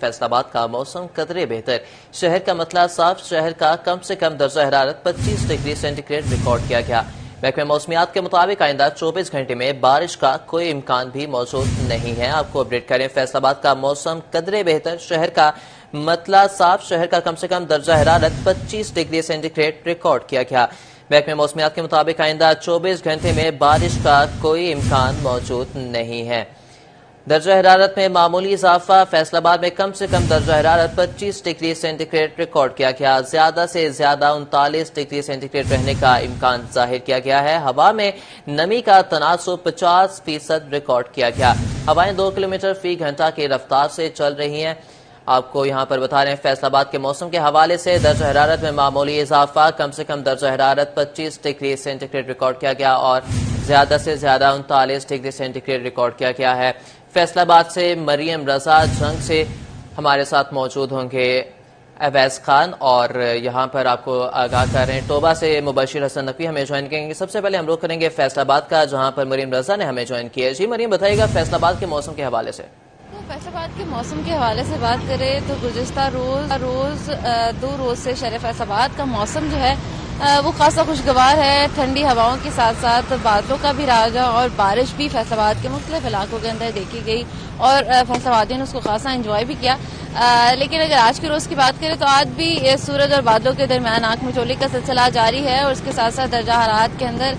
فیصل آباد کا موسم قدرے بہتر، شہر کا مطلع صاف، شہر کا کم سے کم درجہ حرارت 25 ڈگری سینٹی گریڈ ریکارڈ کیا گیا۔ محکمہ موسمیات کے مطابق آئندہ 24 گھنٹے میں بارش کا کوئی امکان بھی موجود نہیں ہے۔ آپ کو اپڈیٹ کریں، فیصل آباد کا موسم قدرے بہتر، شہر کا مطلع صاف، شہر کا کم سے کم درجہ حرارت 25 ڈگری سینٹی گریڈ ریکارڈ کیا گیا۔ محکمہ موسمیات کے مطابق آئندہ 24 گھنٹے میں بارش کا کوئی امکان موجود نہیں ہے۔ درجہ حرارت میں معمولی اضافہ، فیصل آباد میں کم سے کم درجہ حرارت 25 ڈگری سینٹی گریڈ ریکارڈ کیا گیا، زیادہ سے زیادہ 39 ڈگری سینٹی گریڈ رہنے کا امکان ظاہر کیا گیا ہے۔ ہوا میں نمی کا تناسب 50% ریکارڈ کیا گیا۔ ہوائیں 2 کلومیٹر فی گھنٹہ کی رفتار سے چل رہی ہیں۔ آپ کو یہاں پر بتا رہے ہیں فیصل آباد کے موسم کے حوالے سے درجہ حرارت میں معمولی اضافہ، کم سے کم درجہ حرارت 25 ڈگری سینٹی گریڈ ریکارڈ کیا گیا اور زیادہ سے زیادہ 39 ڈگری سینٹی گریڈ ریکارڈ کیا گیا ہے۔ فیصل آباد سے مریم رضا جنگ سے ہمارے ساتھ موجود ہوں گے اویس خان، اور یہاں پر آپ کو آگاہ کر رہے ہیں ٹوبہ سے مبشر حسن نقوی ہمیں جوائن کریں گے۔ سب سے پہلے ہم رخ کریں گے فیصل آباد کا، جہاں پر مریم رضا نے ہمیں جوائن کیا ہے۔ جی مریم، بتائیے گا فیصل آباد کے موسم کے حوالے سے۔ فیصل آباد کے موسم کے حوالے سے بات کریں تو گزشتہ دو روز سے شہر فیصل آباد کا موسم جو ہے وہ خاصا خوشگوار ہے۔ ٹھنڈی ہواؤں کے ساتھ ساتھ بادلوں کا بھی راج اور بارش بھی فیصل آباد کے مختلف علاقوں کے اندر دیکھی گئی اور فیصل آبادیوں نے اس کو خاصا انجوائے بھی کیا۔ لیکن اگر آج کے روز کی بات کریں تو آج بھی سورج اور بادلوں کے درمیان آنکھ مچولی کا سلسلہ جاری ہے اور اس کے ساتھ ساتھ درجہ حرارت کے اندر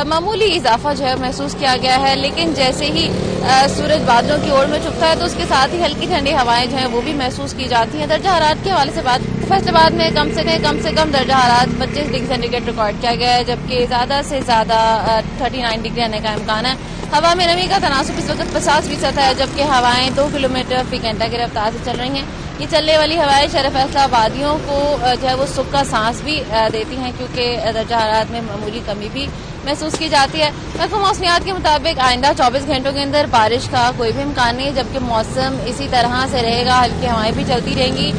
معمولی اضافہ جو ہے محسوس کیا گیا ہے، لیکن جیسے ہی سورج بادلوں کی اوڑ میں چھپتا ہے تو اس کے ساتھ ہی ہلکی ٹھنڈی ہوائیں جو ہیں وہ بھی محسوس کی جاتی ہیں۔ درجہ حرارت کے حوالے سے بات فیصل آباد میں کم سے کم درجہ حرارت 25 ڈگری سینٹی گریڈ ریکارڈ کیا گیا ہے، جبکہ زیادہ سے زیادہ 39 ڈگری آنے کا امکان ہے۔ ہوا میں نمی کا تناسب اس وقت 50% ہے، جبکہ ہوائیں 2 کلومیٹر فی گھنٹہ کی رفتار سے چل رہی ہیں۔ یہ چلنے والی ہوائیں شہر فیصل آبادیوں کو جو ہے وہ سکھ کا سانس بھی دیتی ہیں، کیونکہ درجہ حرارت میں معمولی کمی بھی محسوس کی جاتی ہے۔ محکمہ موسمیات کے مطابق آئندہ 24 گھنٹوں کے اندر بارش کا کوئی بھی امکان نہیں ہے، جبکہ موسم اسی طرح سے رہے گا، ہلکی ہوائیں بھی چلتی رہیں گی۔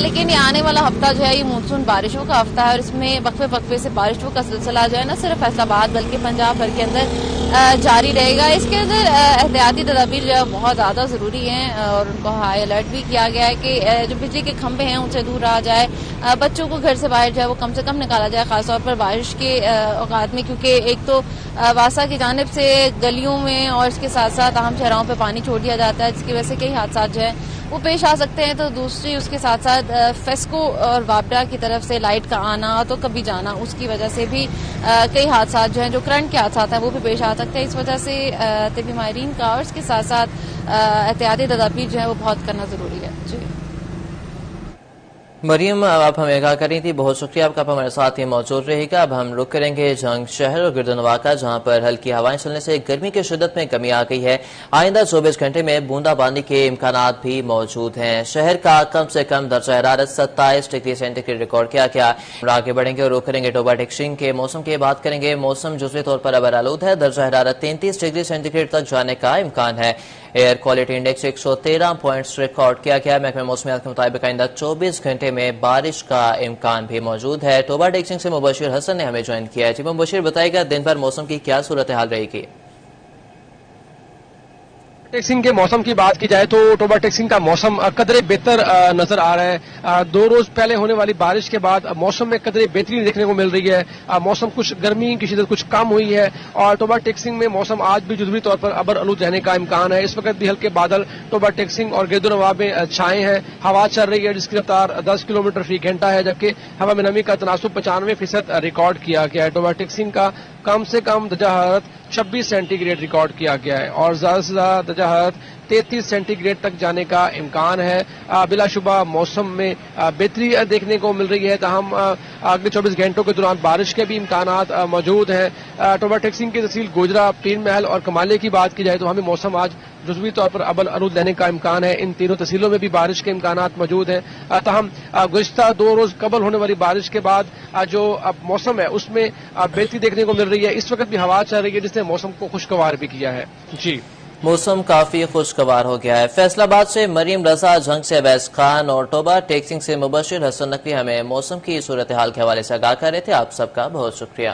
لیکن یہ آنے والا ہفتہ جو ہے یہ مونسون بارشوں کا ہفتہ ہے اور اس میں وقفے سے بارشوں کا سلسلہ جو ہے نہ صرف فیصل آباد بلکہ پنجاب بھر کے اندر جاری رہے گا۔ اس کے اندر احتیاطی تدابیر جو ہے بہت زیادہ ضروری ہیں اور ان کو ہائی الرٹ بھی کیا گیا ہے کہ جو بجلی کے کھمبے ہیں ان سے دور رہا جائے، بچوں کو گھر سے باہر جو ہے وہ کم سے کم نکالا جائے، خاص طور پر بارش کے اوقات میں، کیونکہ ایک تو واسا کی جانب سے گلیوں میں اور اس کے ساتھ ساتھ اہم شہروں پہ پانی چھوڑ دیا جاتا ہے، جس کی وجہ سے کئی حادثات جو ہے وہ پیش آ سکتے ہیں۔ تو دوسری اس کے ساتھ ساتھ فیسکو اور وابڈا کی طرف سے لائٹ کا آنا تو کبھی جانا، اس کی وجہ سے بھی کئی حادثات جو ہیں جو کرنٹ کے حادثات ہیں وہ بھی پیش آ سکتے ہیں۔ اس وجہ سے طبی ماہرین کا اور اس کے ساتھ ساتھ احتیاطی تدابیر جو ہے وہ بہت کرنا ضروری ہے۔ جی مریم، آپ ہمیں آگاہ کر رہی تھی، بہت شکریہ آپ کا، ہمارے ساتھ یہ موجود رہے گا۔ اب ہم رخ کریں گے جنگ شہر اور گردنواں کا، جہاں پر ہلکی ہوائیں چلنے سے گرمی کی شدت میں کمی آ گئی ہے۔ آئندہ 24 گھنٹے میں بوندا باندی کے امکانات بھی موجود ہیں۔ شہر کا کم سے کم درجہ حرارت 27 ڈگری سینٹی گریڈ ریکارڈ کیا گیا۔ آگے بڑھیں گے اور رخ کریں گے ٹوبہ ٹیکسنگ کے موسم کی بات کریں گے۔ موسم جزوی طور پر ابر آلود ہے، درجہ حرارت 33 ڈگری سینٹی گریڈ تک جانے کا امکان ہے۔ Air quality index 113 points record کیا گیا۔ محکمہ موسمیات کے مطابق آئندہ 24 گھنٹے میں بارش کا امکان بھی موجود ہے۔ ٹوبہ ٹیکسنگ سے مبشر حسن نے ہمیں جوائن کیا ہے۔ جی مبشر، بتائے گا دن بھر موسم کی کیا صورتحال رہے گی؟ ٹیکسنگ کے موسم کی بات کی جائے تو ٹوبہ ٹیکسنگ کا موسم قدرے بہتر نظر آ رہا ہے۔ 2 روز پہلے ہونے والی بارش کے بعد موسم میں قدرے بہتری دیکھنے کو مل رہی ہے۔ موسم کچھ گرمی کی شدت کچھ کم ہوئی ہے اور ٹوبہ ٹیکسنگ میں موسم آج بھی جزوی طور پر ابر آلود رہنے کا امکان ہے۔ اس وقت بھی ہلکے بادل ٹوبہ ٹیکسنگ اور گرد و نواح میں چھائے ہیں۔ ہوا چل رہی ہے جس کی رفتار 10 کلومیٹر فی گھنٹہ ہے، جبکہ ہوا میں نمی کا تناسب 95% ریکارڈ کیا گیا ہے۔ ٹوبہ ٹیکسنگ کا کم سے کم درجہ حرارت 26 سینٹی گریڈ ریکارڈ کیا گیا ہے اور زیادہ سے زیادہ درجہ حرارت 33 سینٹی گریڈ تک جانے کا امکان ہے۔ بلا شبہ موسم میں بہتری دیکھنے کو مل رہی ہے، تاہم اگلے 24 گھنٹوں کے دوران بارش کے بھی امکانات موجود ہیں۔ ٹوبہ ٹیکسنگ کی تحصیل گوجرا، پین محل اور کمالے کی بات کی جائے تو ہمیں موسم آج جزوی طور پر ابر آلود رہنے کا امکان ہے۔ ان تینوں تحصیلوں میں بھی بارش کے امکانات موجود ہیں، تاہم گزشتہ 2 روز قبل ہونے والی بارش کے بعد جو موسم ہے اس میں بہتری دیکھنے کو مل رہی ہے۔ اس وقت بھی ہوا چل رہی ہے جس نے موسم کو خوشگوار بھی کیا ہے۔ جی موسم کافی خوشگوار ہو گیا ہے۔ فیصل آباد سے مریم رضا، جنگ سے اویس خان اور ٹوبہ ٹیکسنگ سے مبشر حسن نقوی ہمیں موسم کی صورتحال کے حوالے سے آگاہ کر رہے تھے۔ آپ سب کا بہت شکریہ۔